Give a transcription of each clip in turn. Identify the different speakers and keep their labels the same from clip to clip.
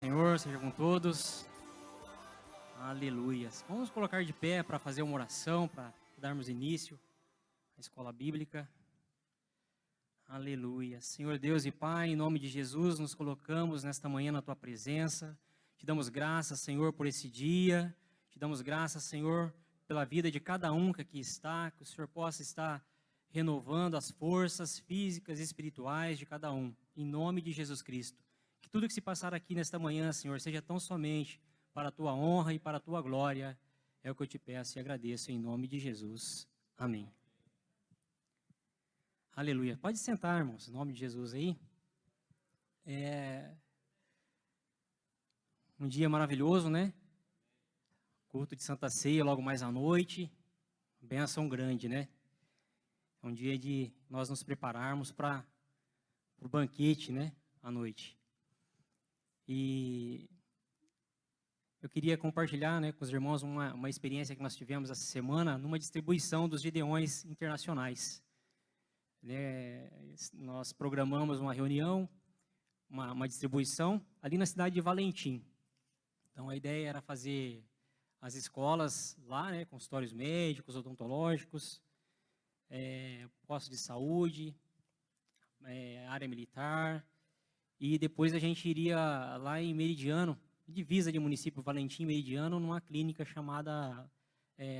Speaker 1: Senhor, seja com todos. Aleluias. Vamos colocar de pé para fazer uma oração, para darmos início à escola bíblica. Aleluia. Senhor Deus e Pai, em nome de Jesus, nos colocamos nesta manhã na Tua presença. Te damos graças, Senhor, por esse dia. Te damos graças, Senhor, pela vida de cada um que aqui está. Que o Senhor possa estar renovando as forças físicas e espirituais de cada um. Em nome de Jesus Cristo. Que tudo que se passar aqui nesta manhã, Senhor, seja tão somente para a Tua honra e para a Tua glória. É o que eu te peço e agradeço em nome de Jesus. Amém. Aleluia. Pode sentar, irmãos, em nome de Jesus aí. Um dia maravilhoso, né? Culto de Santa Ceia logo mais à noite. Bênção grande, né? É um dia de nós nos prepararmos para o banquete, né? À noite. E eu queria compartilhar, né, com os irmãos uma experiência que nós tivemos essa semana numa distribuição dos Gideões internacionais. Nós programamos uma reunião, uma distribuição ali na cidade de Valentim. Então a ideia era fazer as escolas lá, né, consultórios médicos, odontológicos, postos de saúde, área militar, e depois a gente iria lá em Meridiano, divisa de município Valentim Meridiano, numa clínica chamada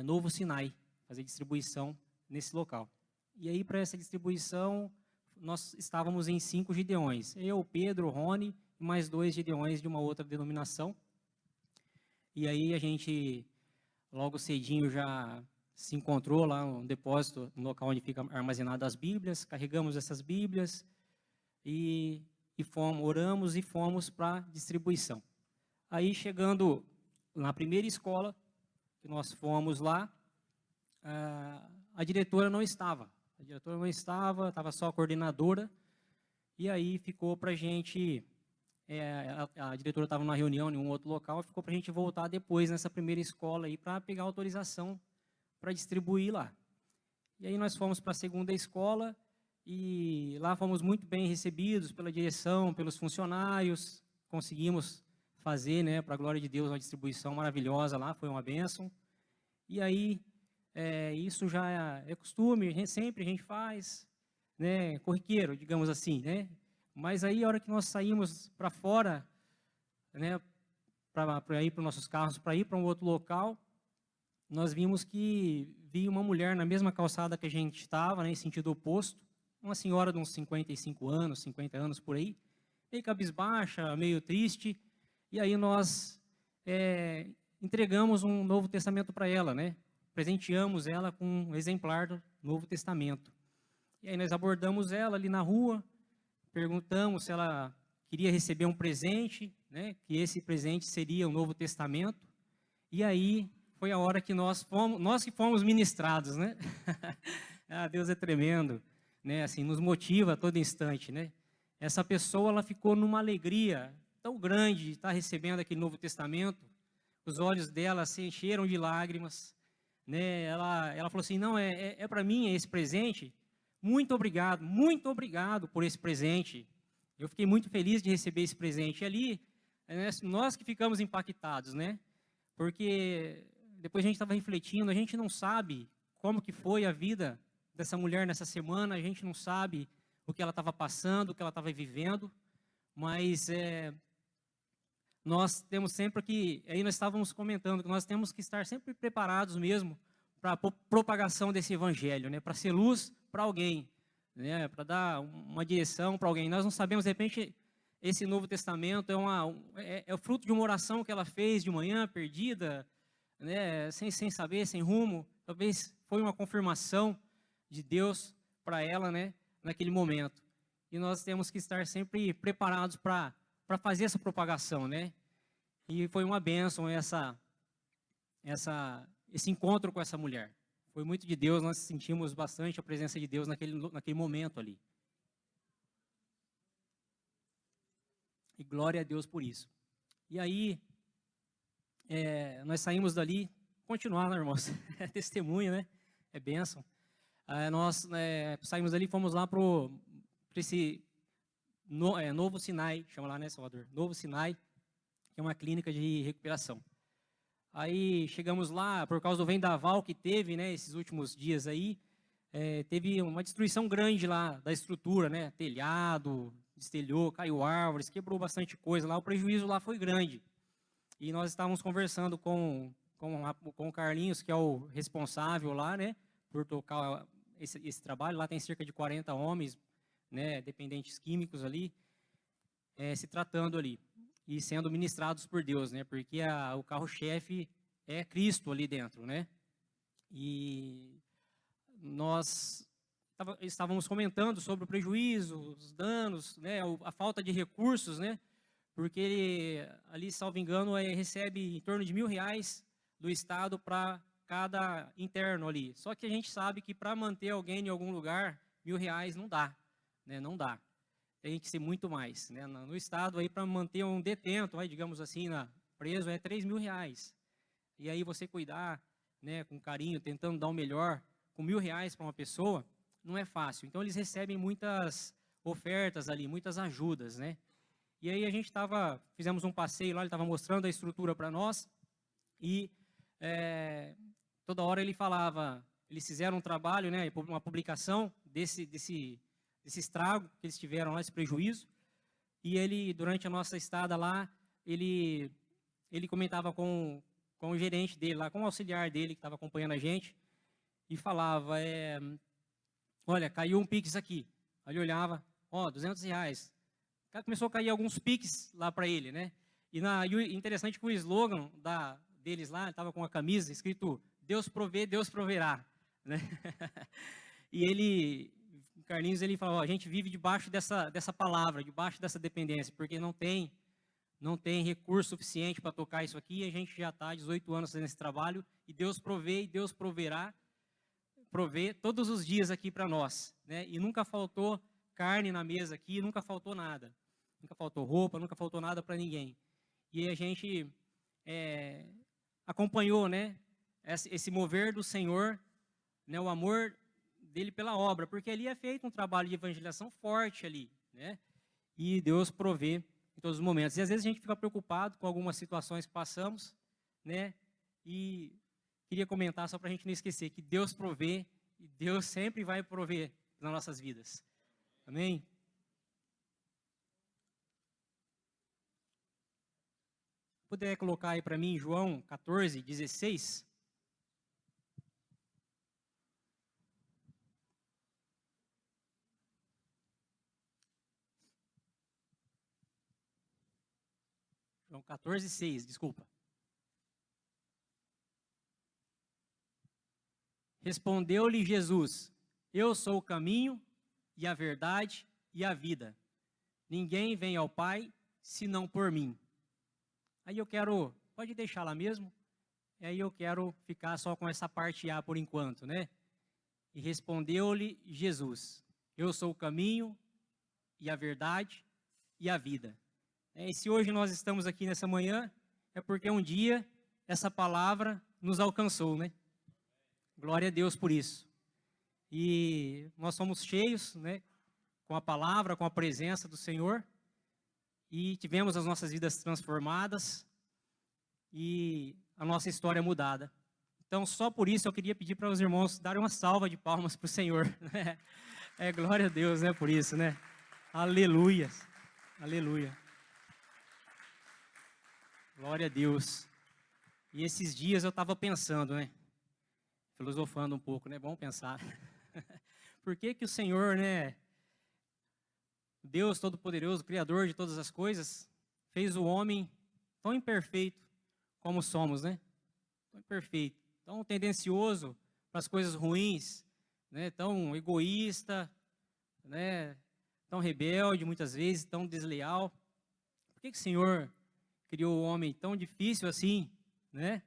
Speaker 1: Novo Sinai, fazer distribuição nesse local. E aí, para essa distribuição, nós estávamos em 5 Gideões. Eu, Pedro, Rony e mais 2 Gideões de uma outra denominação. E aí a gente, logo cedinho, já se encontrou lá no depósito, no local onde ficam armazenadas as Bíblias. Carregamos essas Bíblias e oramos e fomos para a distribuição. Aí, chegando na primeira escola, que nós fomos lá, a diretora não estava. A diretora não estava, estava só a coordenadora, e aí ficou para a gente, a diretora estava numa reunião em um outro local, ficou para a gente voltar depois nessa primeira escola aí para pegar autorização para distribuir lá. E aí nós fomos para a segunda escola, e lá fomos muito bem recebidos pela direção, pelos funcionários, conseguimos fazer, né, para a glória de Deus, uma distribuição maravilhosa lá, foi uma bênção. E aí, isso já é costume, sempre a gente faz, né, corriqueiro, digamos assim, né? Mas aí, a hora que nós saímos para fora, né, para ir para os nossos carros, para ir para um outro local, nós vimos que vinha uma mulher na mesma calçada que a gente estava, né, em sentido oposto, uma senhora de uns 55 anos, 50 anos por aí, meio cabisbaixa, meio triste, e aí nós entregamos um Novo Testamento para ela, né? Presenteamos ela com um exemplar do Novo Testamento. E aí nós abordamos ela ali na rua, perguntamos se ela queria receber um presente, né? Que esse presente seria o Novo Testamento. E aí foi a hora que nós que fomos ministrados, né? Deus é tremendo, né? Assim, nos motiva a todo instante, né? Essa pessoa, ela ficou numa alegria tão grande de estar recebendo aquele Novo Testamento. Os olhos dela se encheram de lágrimas, né? Ela falou assim, não, é para mim esse presente. Muito obrigado por esse presente. Eu fiquei muito feliz de receber esse presente. E ali, nós que ficamos impactados, né? Porque depois a gente estava refletindo, a gente não sabe como que foi a vida dessa mulher nessa semana, a gente não sabe o que ela estava passando, o que ela estava vivendo, mas nós temos sempre que, aí nós estávamos comentando, que nós temos que estar sempre preparados mesmo para a propagação desse evangelho, né? Para ser luz para alguém, né? Para dar uma direção para alguém. Nós não sabemos, de repente, esse Novo Testamento é o fruto de uma oração que ela fez de manhã, perdida, né? Sem saber, sem rumo. Talvez foi uma confirmação de Deus para ela, né? Naquele momento. E nós temos que estar sempre preparados para fazer essa propagação, né? E foi uma bênção esse encontro com essa mulher. Foi muito de Deus, nós sentimos bastante a presença de Deus naquele momento ali. E glória a Deus por isso. E aí, nós saímos dali, continuar, né, irmãos? É testemunho, né? É bênção. Nós saímos dali e fomos lá para esse Novo Sinai, chama lá, né, Salvador? Novo Sinai. que é uma clínica de recuperação. Aí chegamos lá, por causa do vendaval que teve, né, esses últimos dias aí, teve uma destruição grande lá da estrutura, né, telhado, destelhou, caiu árvores, quebrou bastante coisa lá, o prejuízo lá foi grande. E nós estávamos conversando com o Carlinhos, que é o responsável lá, né, por tocar esse trabalho. Lá tem cerca de 40 homens, né, dependentes químicos ali, se tratando ali e sendo ministrados por Deus, né, porque o carro-chefe é Cristo ali dentro, né. E nós estávamos comentando sobre o prejuízo, os danos, né, a falta de recursos, né, porque ele, ali, salvo engano, recebe em torno de R$ 1.000 do Estado para cada interno ali. Só que a gente sabe que para manter alguém em algum lugar, R$ 1.000 não dá, né? Não dá. Tem que ser muito mais, né? No Estado, aí, para manter um detento, aí, digamos assim, preso, é R$ 3.000. E aí você cuidar, né, com carinho, tentando dar o melhor, com R$ 1.000 para uma pessoa, não é fácil. Então, eles recebem muitas ofertas ali, muitas ajudas, né? E aí a gente fizemos um passeio lá, ele estava mostrando a estrutura para nós, e toda hora ele falava, eles fizeram um trabalho, né, uma publicação desse estrago que eles tiveram lá, esse prejuízo, e ele, durante a nossa estada lá, ele comentava com o gerente dele lá, com o auxiliar dele que estava acompanhando a gente, e falava, olha, caiu um Pix aqui. Aí ele olhava, R$ 200. Começou a cair alguns piques lá para ele, né? E interessante que o slogan deles lá, estava com a camisa escrito Deus provê, Deus proverá, né? E o Carlinhos, ele falou, a gente vive debaixo dessa palavra, debaixo dessa dependência, porque não tem recurso suficiente para tocar isso aqui, e a gente já está há 18 anos fazendo esse trabalho, e Deus provê e Deus proverá, provê todos os dias aqui para nós, né? E nunca faltou carne na mesa aqui, nunca faltou nada. Nunca faltou roupa, nunca faltou nada para ninguém. E a gente acompanhou, né, esse mover do Senhor, né, o amor dele pela obra, porque ali é feito um trabalho de evangelização forte ali, né, e Deus provê em todos os momentos. E às vezes a gente fica preocupado com algumas situações que passamos, né, e queria comentar só para a gente não esquecer que Deus provê e Deus sempre vai prover nas nossas vidas. Amém? Puder colocar aí para mim João 14, 16. João 14, 6, desculpa. Respondeu-lhe Jesus, eu sou o caminho e a verdade e a vida. Ninguém vem ao Pai senão por mim. Aí eu pode deixar lá mesmo, e aí eu quero ficar só com essa parte A por enquanto, né? E respondeu-lhe Jesus, eu sou o caminho e a verdade e a vida. E se hoje nós estamos aqui nessa manhã, é porque um dia essa palavra nos alcançou, né? Glória a Deus por isso. E nós somos cheios, né, com a palavra, com a presença do Senhor, e tivemos as nossas vidas transformadas e a nossa história mudada. Então, só por isso eu queria pedir para os irmãos darem uma salva de palmas para o Senhor. Né? Glória a Deus, né, por isso, né? Aleluia, aleluia. Glória a Deus. E esses dias eu estava pensando, né? Filosofando um pouco, né? Vamos pensar. Por que o Senhor, né? Deus Todo-Poderoso, Criador de todas as coisas, fez o homem tão imperfeito como somos, né? Tão imperfeito, tão tendencioso para as coisas ruins, né? Tão egoísta, né? Tão rebelde muitas vezes, tão desleal. Por que o Senhor criou o homem tão difícil assim, né?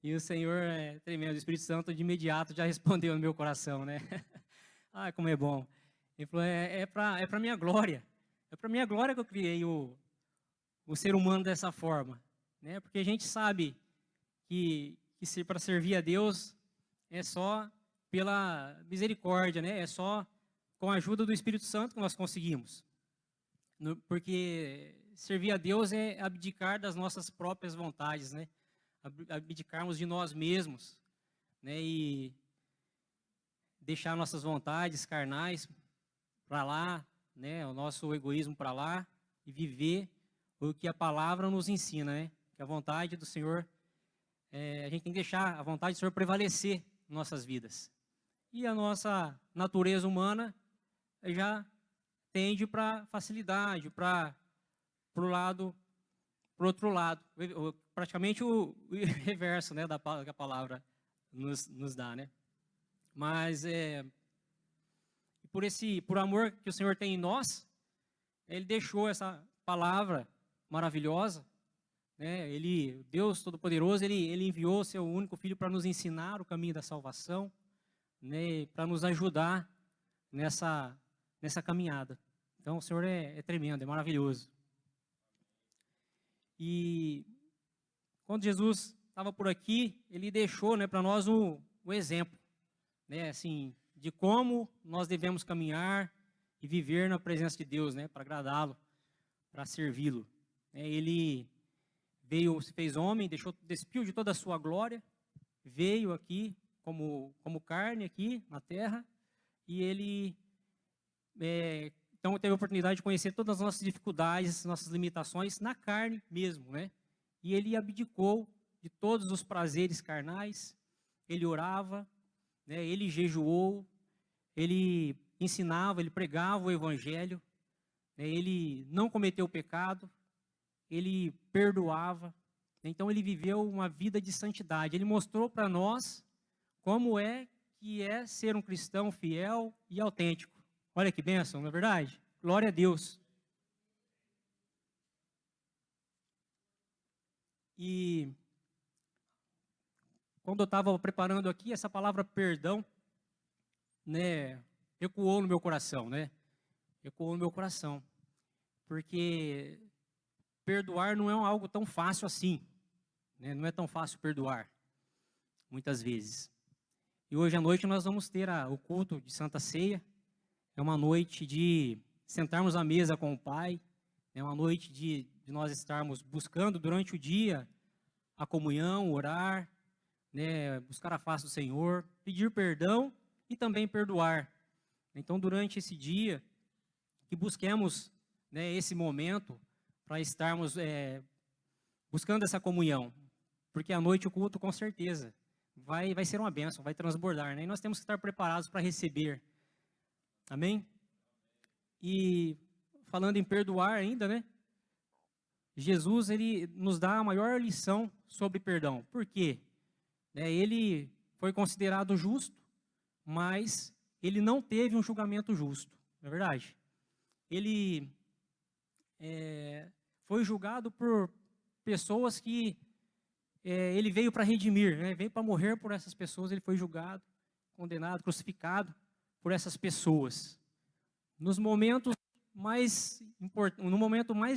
Speaker 1: E o Senhor é tremendo, o Espírito Santo de imediato já respondeu no meu coração, né? Ah, como é bom. Ele falou, é para minha glória. É para minha glória que eu criei o ser humano dessa forma, né? Porque a gente sabe que para servir a Deus é só pela misericórdia, né? É só com a ajuda do Espírito Santo que nós conseguimos. Porque servir a Deus é abdicar das nossas próprias vontades, né? Abdicarmos de nós mesmos, né? E deixar nossas vontades carnais para lá, né? O nosso egoísmo para lá e viver o que a palavra nos ensina, né? Que a vontade do Senhor, a gente tem que deixar a vontade do Senhor prevalecer em nossas vidas. E a nossa natureza humana já tende para facilidade, para o outro lado, praticamente o reverso, né, que a palavra nos dá, né? Mas por amor que o Senhor tem em nós, Ele deixou essa palavra maravilhosa, né? Deus Todo-Poderoso, ele enviou o Seu único Filho para nos ensinar o caminho da salvação, né? Para nos ajudar nessa caminhada. Então, o Senhor é tremendo, é maravilhoso. E quando Jesus estava por aqui, Ele deixou, né, para nós um exemplo, né, assim, de como nós devemos caminhar e viver na presença de Deus, né, para agradá-lo, para servi-lo. Ele veio, se fez homem, despiu de toda a sua glória, veio aqui como carne aqui na terra, e Ele então teve a oportunidade de conhecer todas as nossas dificuldades, nossas limitações na carne mesmo, né? E Ele abdicou de todos os prazeres carnais, Ele orava, né? Ele jejuou, Ele ensinava, Ele pregava o Evangelho, né? Ele não cometeu pecado, Ele perdoava, então Ele viveu uma vida de santidade. Ele mostrou para nós como que é ser um cristão fiel e autêntico. Olha que bênção, não é verdade? Glória a Deus. E quando eu estava preparando aqui, essa palavra perdão, né, ecoou no meu coração, né? Ecoou no meu coração. Porque perdoar não é algo tão fácil assim, né? Não é tão fácil perdoar, muitas vezes. E hoje à noite nós vamos ter o culto de Santa Ceia. É uma noite de sentarmos à mesa com o Pai, é uma noite de nós estarmos buscando durante o dia a comunhão, orar, né, buscar a face do Senhor, pedir perdão e também perdoar. Então, durante esse dia, que busquemos, né, esse momento para estarmos buscando essa comunhão, porque à noite o culto, com certeza, vai ser uma bênção, vai transbordar, né? E nós temos que estar preparados para receber. Amém? E falando em perdoar ainda, né? Jesus, Ele nos dá a maior lição sobre perdão. Por quê? Ele foi considerado justo, mas Ele não teve um julgamento justo, não é verdade? Ele foi julgado por pessoas que Ele veio para redimir, né? Veio para morrer por essas pessoas. Ele foi julgado, condenado, crucificado por essas pessoas. No momento mais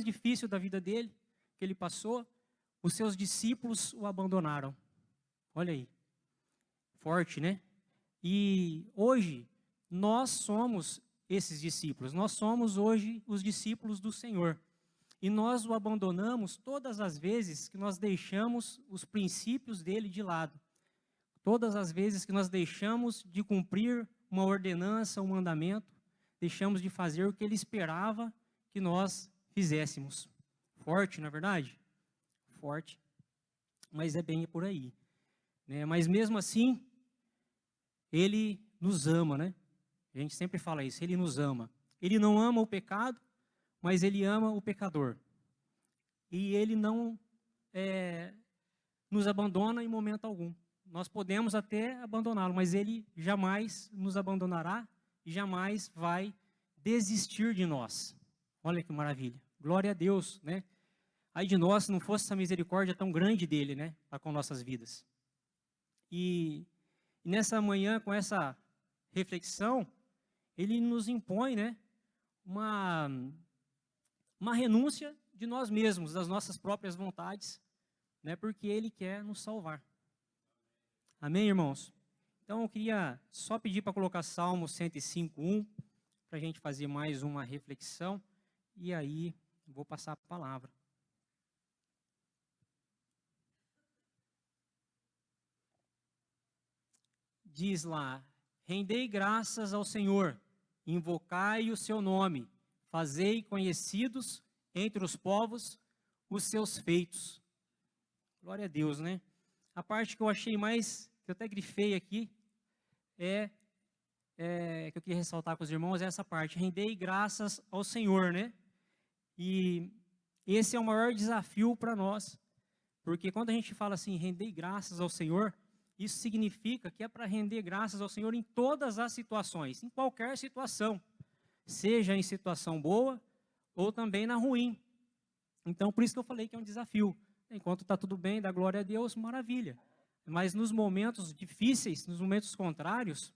Speaker 1: difícil da vida dele, que ele passou, os seus discípulos o abandonaram. Olha aí, forte, né? E hoje, nós somos esses discípulos. Nós somos hoje os discípulos do Senhor. E nós o abandonamos todas as vezes que nós deixamos os princípios dele de lado. Todas as vezes que nós deixamos de cumprir uma ordenança, um mandamento, deixamos de fazer o que ele esperava que nós fizéssemos. Forte, não é verdade? Forte. Mas é bem por aí, né? Mas mesmo assim, ele nos ama, né? A gente sempre fala isso, ele nos ama. Ele não ama o pecado, mas ele ama o pecador. E ele não nos abandona em momento algum. Nós podemos até abandoná-lo, mas ele jamais nos abandonará e jamais vai desistir de nós. Olha que maravilha. Glória a Deus, né? Ai de nós se não fosse essa misericórdia tão grande dele, né? Para com nossas vidas. E nessa manhã, com essa reflexão, ele nos impõe, né? Uma renúncia de nós mesmos, das nossas próprias vontades, né? Porque ele quer nos salvar. Amém, irmãos? Então, eu queria só pedir para colocar Salmo 105:1, para a gente fazer mais uma reflexão, e aí Vou passar a palavra. Diz lá: rendei graças ao Senhor, invocai o seu nome, fazei conhecidos entre os povos os seus feitos. Glória a Deus, né? A parte que eu achei mais, que eu até grifei aqui, que eu queria ressaltar com os irmãos, é essa parte: rendei graças ao Senhor, né? E esse é o maior desafio para nós, porque quando a gente fala assim, rendei graças ao Senhor, isso significa que é para render graças ao Senhor em todas as situações, em qualquer situação, seja em situação boa ou também na ruim. Então, por isso que eu falei que é um desafio. Enquanto está tudo bem, dá glória a Deus, maravilha. Mas nos momentos difíceis, nos momentos contrários,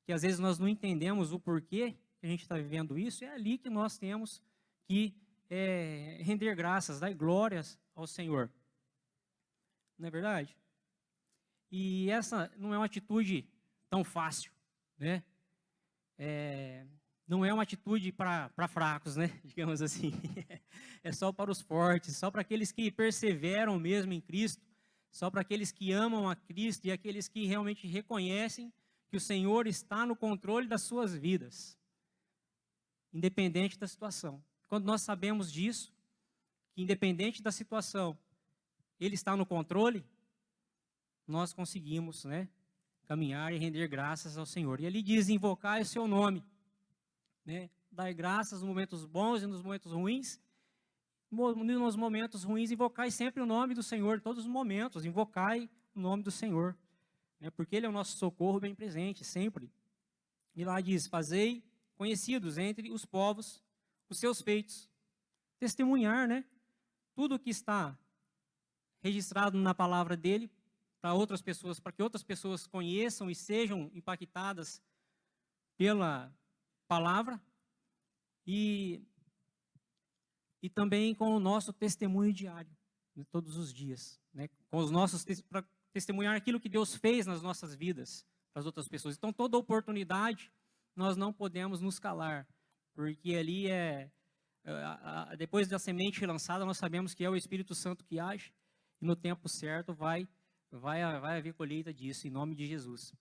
Speaker 1: que às vezes nós não entendemos o porquê que a gente está vivendo isso, é ali que nós temos que render graças, dar glórias ao Senhor. Não é verdade? E essa não é uma atitude tão fácil, né? Não é uma atitude para fracos, né? Digamos assim. É só para os fortes, só para aqueles que perseveram mesmo em Cristo, só para aqueles que amam a Cristo e aqueles que realmente reconhecem que o Senhor está no controle das suas vidas, independente da situação. Quando nós sabemos disso, que independente da situação, Ele está no controle, nós conseguimos, né, caminhar e render graças ao Senhor. E ali diz: invocar o seu nome, né, dar graças nos momentos bons e nos momentos ruins. Nos momentos ruins, invocai sempre o nome do Senhor, em todos os momentos, invocai o nome do Senhor, né, porque Ele é o nosso socorro bem presente, sempre. E lá diz: fazei conhecidos entre os povos os seus feitos. Testemunhar, né, tudo que está registrado na palavra dele, para outras pessoas, para que outras pessoas conheçam e sejam impactadas pela palavra, e também com o nosso testemunho diário, de todos os dias, né? Com os nossos, para testemunhar aquilo que Deus fez nas nossas vidas, para as outras pessoas. Então, toda oportunidade, nós não podemos nos calar, porque ali depois da semente lançada, nós sabemos que é o Espírito Santo que age, e no tempo certo vai haver colheita disso, em nome de Jesus.